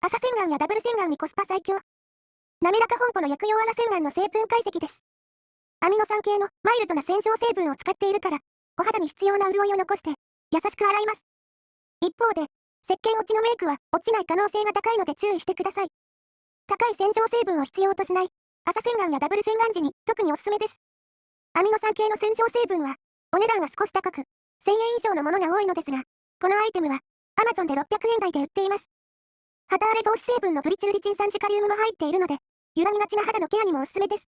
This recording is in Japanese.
朝洗顔やダブル洗顔にコスパ最強。滑らか本舗の薬用アラ洗顔の成分解析です。アミノ酸系のマイルドな洗浄成分を使っているから、お肌に必要な潤いを残して、優しく洗います。一方で、石鹸落ちのメイクは落ちない可能性が高いので注意してください。高い洗浄成分を必要としない、朝洗顔やダブル洗顔時に特におすすめです。アミノ酸系の洗浄成分は、お値段が少し高く、1000円以上のものが多いのですが、このアイテムは、Amazon で600円台で売っています。肌荒れ防止成分のグリチルリチン酸ジカリウムも入っているので、揺らぎがちな肌のケアにもおすすめです。